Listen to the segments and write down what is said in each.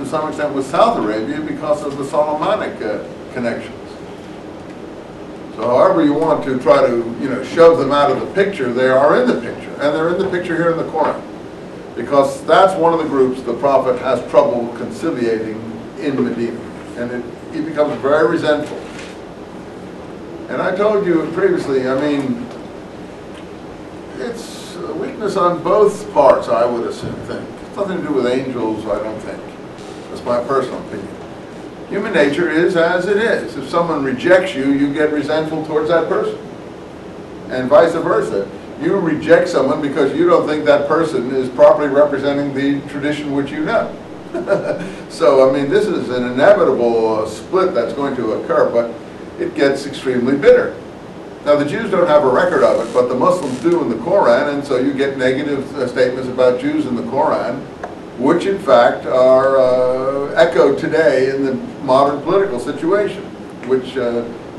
some extent with South Arabia because of the Solomonic connections. So however you want to try to, shove them out of the picture, they are in the picture. And they're in the picture here in the Quran. Because that's one of the groups the Prophet has trouble conciliating in Medina. And he becomes very resentful. And I told you previously, I mean, it's a weakness on both parts, I would think. It's nothing to do with angels, I don't think. That's my personal opinion. Human nature is as it is. If someone rejects you, you get resentful towards that person. And vice versa. You reject someone because you don't think that person is properly representing the tradition which you know. So, I mean, this is an inevitable split that's going to occur, but it gets extremely bitter. Now, the Jews don't have a record of it, but the Muslims do in the Quran, and so you get negative statements about Jews in the Quran, which in fact are echoed today in the modern political situation, which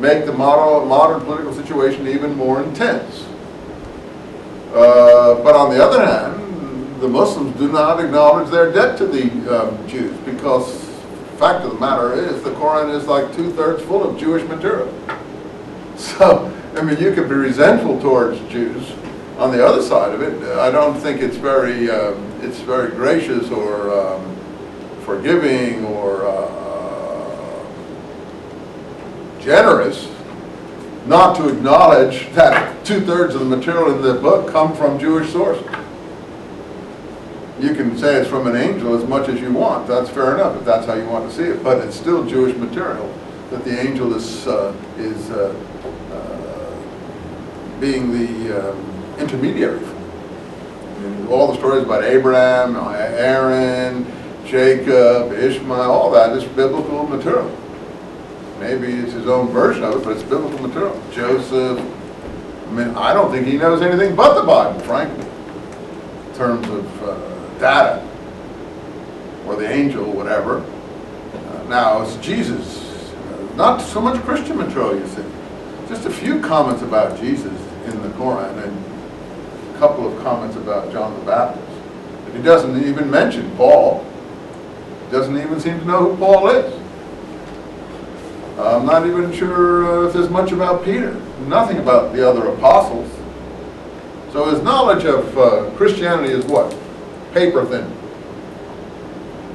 make the modern political situation even more intense. But on the other hand, the Muslims do not acknowledge their debt to the Jews, because the fact of the matter is the Quran is like 2/3 full of Jewish material. So, I mean, you could be resentful towards Jews. On the other side of it, I don't think it's very gracious or forgiving or generous not to acknowledge that 2/3 of the material in the book come from Jewish sources. You can say it's from an angel as much as you want. That's fair enough if that's how you want to see it, but it's still Jewish material that the angel is being the intermediary for. I mean, all the stories about Abraham, Aaron, Jacob, Ishmael, all that is biblical material. Maybe it's his own version of it, but it's biblical material. Joseph, I mean, I don't think he knows anything but the Bible, frankly, in terms of data, or the angel, whatever. Now, it's Jesus. Not so much Christian material, you see. Just a few comments about Jesus in the Quran, and a couple of comments about John the Baptist. But he doesn't even mention Paul. He doesn't even seem to know who Paul is. I'm not even sure if there's much about Peter. Nothing about the other apostles. So his knowledge of Christianity is what? Paper thin.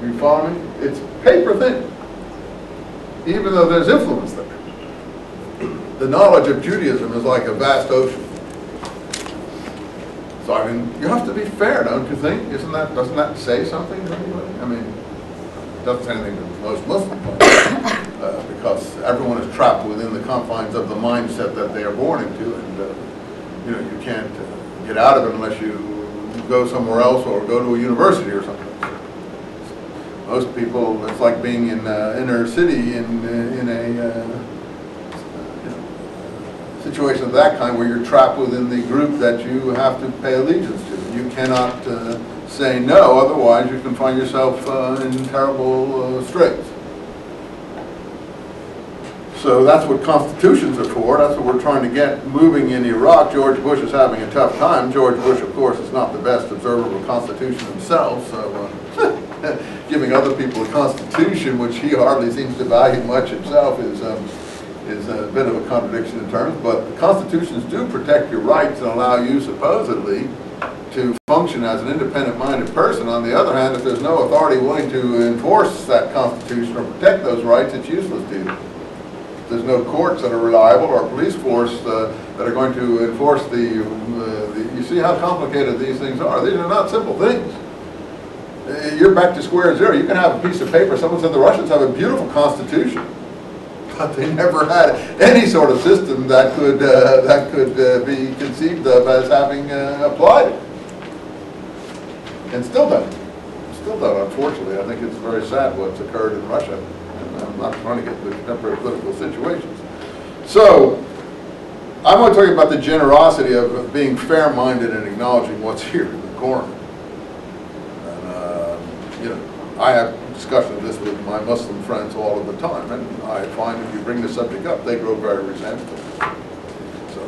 You follow me? It's paper thin. Even though there's influence there. The knowledge of Judaism is like a vast ocean. So I mean, you have to be fair, don't you think? Doesn't that say something to anybody? I mean, it doesn't say anything to most Muslims, because everyone is trapped within the confines of the mindset that they are born into, and you can't get out of it unless you go somewhere else or go to a university or something. Most people, it's like being in inner city in a situation of that kind where you're trapped within the group that you have to pay allegiance to. You cannot say no, otherwise you can find yourself in terrible straits. So that's what constitutions are for. That's what we're trying to get moving in Iraq. George Bush is having a tough time. George Bush, of course, is not the best observer of a constitution himself, so giving other people a constitution, which he hardly seems to value much himself, is a bit of a contradiction in terms. But the constitutions do protect your rights and allow you, supposedly, to function as an independent-minded person. On the other hand, if there's no authority willing to enforce that constitution or protect those rights, it's useless to you. There's no courts that are reliable or police force that are going to enforce you see how complicated these things are. These are not simple things. You're back to square zero. You can have a piece of paper. Someone said the Russians have a beautiful constitution, but they never had any sort of system that could be conceived of as having applied it. And still don't. Still don't, unfortunately. I think it's very sad what's occurred in Russia. I'm not trying to get into contemporary political situations. So, I'm going to tell you about the generosity of being fair-minded and acknowledging what's here in the Quran. And, I have discussions of this with my Muslim friends all of the time, and I find if you bring the subject up, they grow very resentful. So,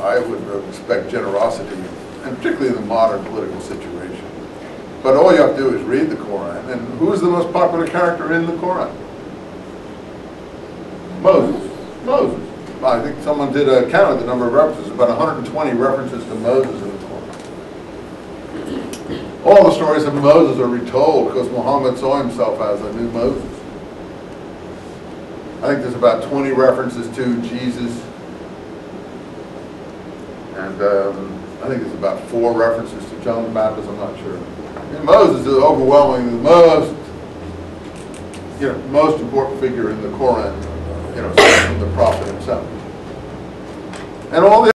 I would expect generosity, and particularly in the modern political situation. But all you have to do is read the Quran, and Who is the most popular character in the Quran? Moses. Moses. I think someone did a count of the number of references, about 120 references to Moses in the Quran. All the stories of Moses are retold because Muhammad saw himself as a new Moses. I think there's about 20 references to Jesus. And I think there's about 4 references to John the Baptist, I'm not sure. And Moses is overwhelmingly the most important figure in the Quran, from the prophet himself. And all the